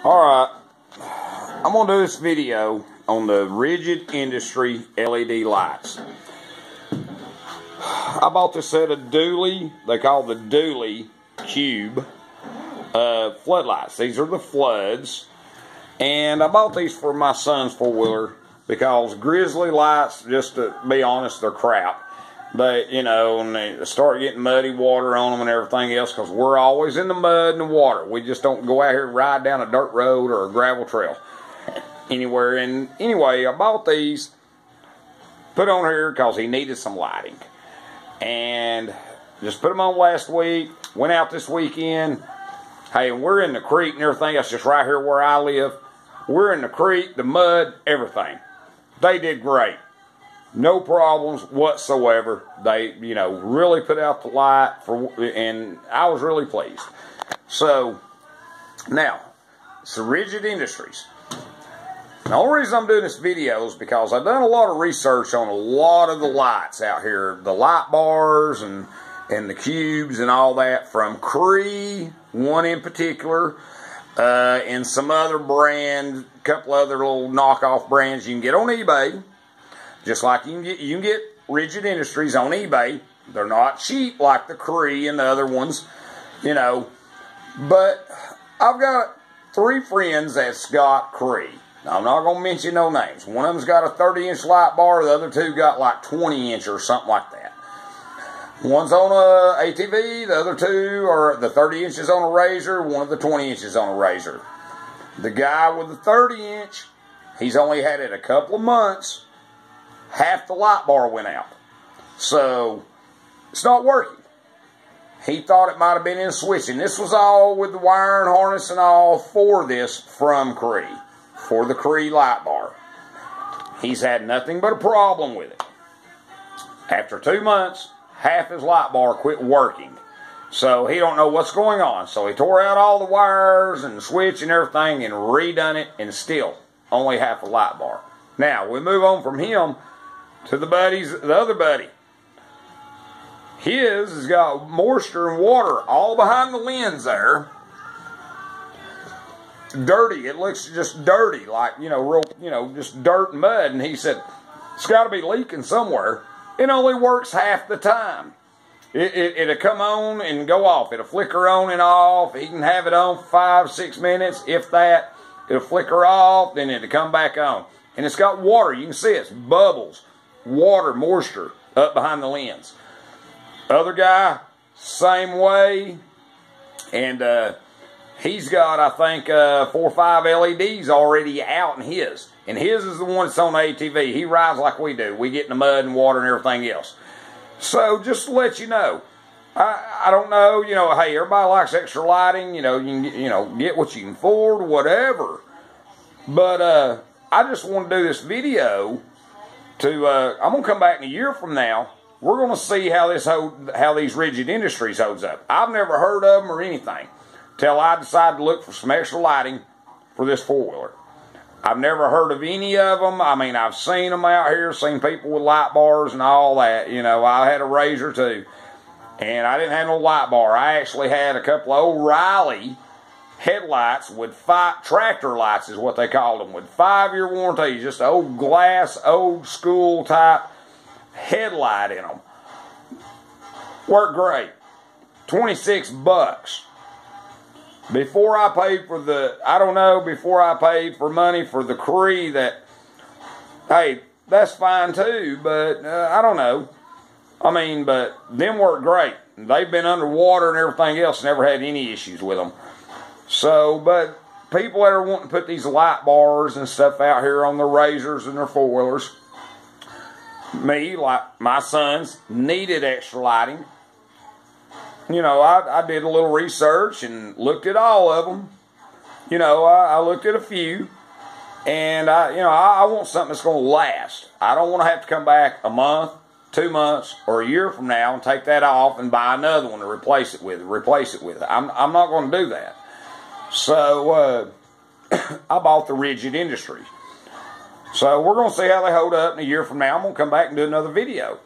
Alright, I'm going to do this video on the Rigid Industry LED lights. I bought this set of Dooley, they call the Dooley Cube floodlights. These are the floods. And I bought these for my son's four-wheeler because Grizzly lights, just to be honest, they're crap. They, and they start getting muddy water on them and everything else because we're always in the mud and the water. We just don't go out here and ride down a dirt road or a gravel trail anywhere. And anyway, I bought these, put on here because he needed some lighting. And just put them on last week, went out this weekend. Hey, we're in the creek and everything. That's just right here where I live. We're in the creek, the mud, everything. They did great. No problems whatsoever. They, really put out the light and I was really pleased. So, now, it's the Rigid Industries. The only reason I'm doing this video is because I've done a lot of research on a lot of the lights out here. The light bars and the cubes and all that from Cree, one in particular, and some other brand, a couple other little knockoff brands you can get on eBay. Just like you can get Rigid Industries on eBay. They're not cheap like the Cree and the other ones, But I've got 3 friends that's got Cree. Now, I'm not going to mention no names. One of them's got a 30-inch light bar. The other 2 got like 20-inch or something like that. One's on a ATV. The other 2 are the 30 inches on a Razor. One of the 20 inches on a Razor. The guy with the 30-inch, he's only had it a couple of months. Half the light bar went out. So, it's not working. He thought it might have been in switching. This was all with the wire and harness and all for this from Cree. For the Cree light bar. He's had nothing but a problem with it. After 2 months, half his light bar quit working. So, he don't know what's going on. So, he tore out all the wires and the switch and everything and redone it and still only half a light bar. Now, we move on from him to the other buddy. His has got moisture and water all behind the lens there. Dirty. It looks just dirty, like, just dirt and mud. And he said, it's got to be leaking somewhere. It only works half the time. It'll come on and go off. It'll flicker on and off. He can have it on for 5-6 minutes, if that. It'll flicker off, then it'll come back on. And it's got water. You can see it's bubbles. Water, moisture up behind the lens. Other guy, same way. And he's got, I think, 4 or 5 LEDs already out in his. And his is the one that's on the ATV. He rides like we do. We get in the mud and water and everything else. So, just to let you know, I don't know, hey, everybody likes extra lighting. You can get what you can afford, whatever. But I just want to do this video to, I'm going to come back in a year from now. We're going to see how these Rigid Industries holds up. I've never heard of them or anything till I decided to look for some extra lighting for this four-wheeler. I've never heard of any of them. I mean, I've seen them out here, seen people with light bars and all that. I had a Razor too, and I didn't have no light bar. I actually had a couple of O'Reilly headlights with tractor lights is what they called them, with 5-year warranty, just old glass, old school type headlight in them. Worked great. $26. Before I paid for before I paid for money for the Cree that, hey, that's fine too, but I don't know. I mean, but them worked great. They've been underwater and everything else, never had any issues with them. So, but people that are wanting to put these light bars and stuff out here on their Razors and their four-wheelers, me, like my sons, needed extra lighting. I did a little research and looked at all of them. I looked at a few, and I want something that's going to last. I don't want to have to come back a month, 2 months, or a year from now and take that off and buy another one to replace it with. I'm not going to do that. So, I bought the Rigid Industries. So, we're going to see how they hold up in a year from now. I'm going to come back and do another video.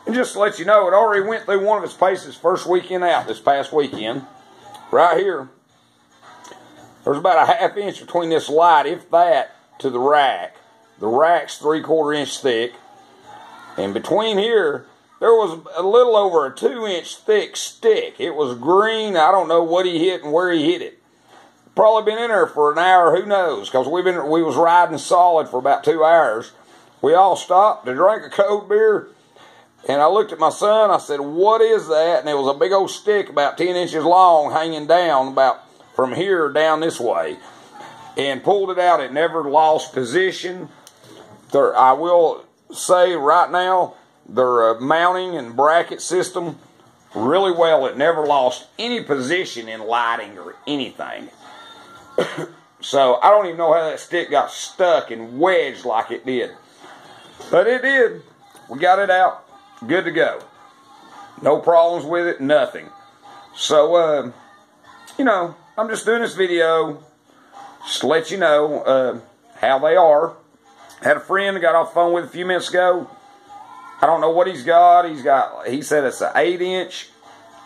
And just to let you know, it already went through one of its paces first weekend out this past weekend. Right here. There's about a ½ inch between this light, if that, to the rack. The rack's 3/4 inch thick. And between here, there was a little over a 2-inch thick stick. It was green. I don't know what he hit and where he hit it. Probably been in there for an hour, who knows? Because we was riding solid for about 2 hours. We all stopped to drink a cold beer. And I looked at my son. I said, "What is that?" And it was a big old stick about 10 inches long hanging down about from here down this way. And pulled it out. It never lost position. I will say right now, their mounting and bracket system really well. It never lost any position in lighting or anything. So I don't even know how that stick got stuck and wedged like it did. But it did. We got it out. Good to go. No problems with it. Nothing. So, you know, I'm just doing this video just to let you know how they are. Had a friend I got off the phone with a few minutes ago. I don't know what he's got. He said it's an 8-inch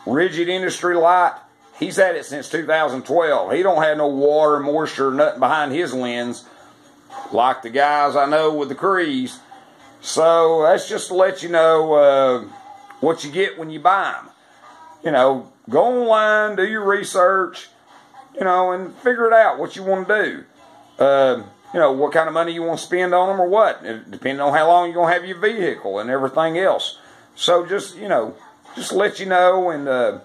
rigid industry light. He's had it since 2012. He don't have no water, moisture, nothing behind his lens like the guys I know with the Crees. So that's just to let you know what you get when you buy them. You know, go online, do your research, you know, and figure it out what you want to do. You know, what kind of money you want to spend on them or what, depending on how long you're going to have your vehicle and everything else. So just, you know, just let you know, and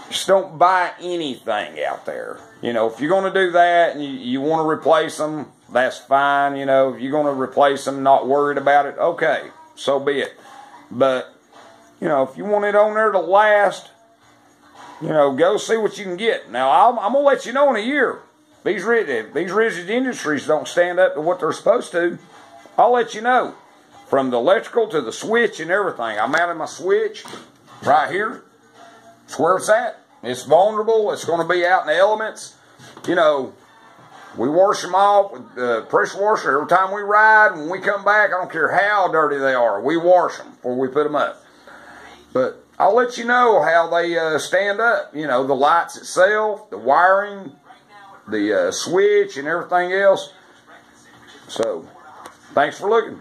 just don't buy anything out there. You know, if you're going to do that and you want to replace them, that's fine. You know, if you're going to replace them, not worried about it, okay, so be it. But, you know, if you want it on there to last, you know, go see what you can get. Now, I'm going to let you know in a year. These rigid industries don't stand up to what they're supposed to. I'll let you know. From the electrical to the switch and everything. I mounted my switch right here. It's where it's at. It's vulnerable. It's going to be out in the elements. You know, we wash them off with the pressure washer every time we ride. When we come back, I don't care how dirty they are. We wash them before we put them up. But I'll let you know how they stand up. You know, the lights itself, the wiring, the switch and everything else. So, thanks for looking.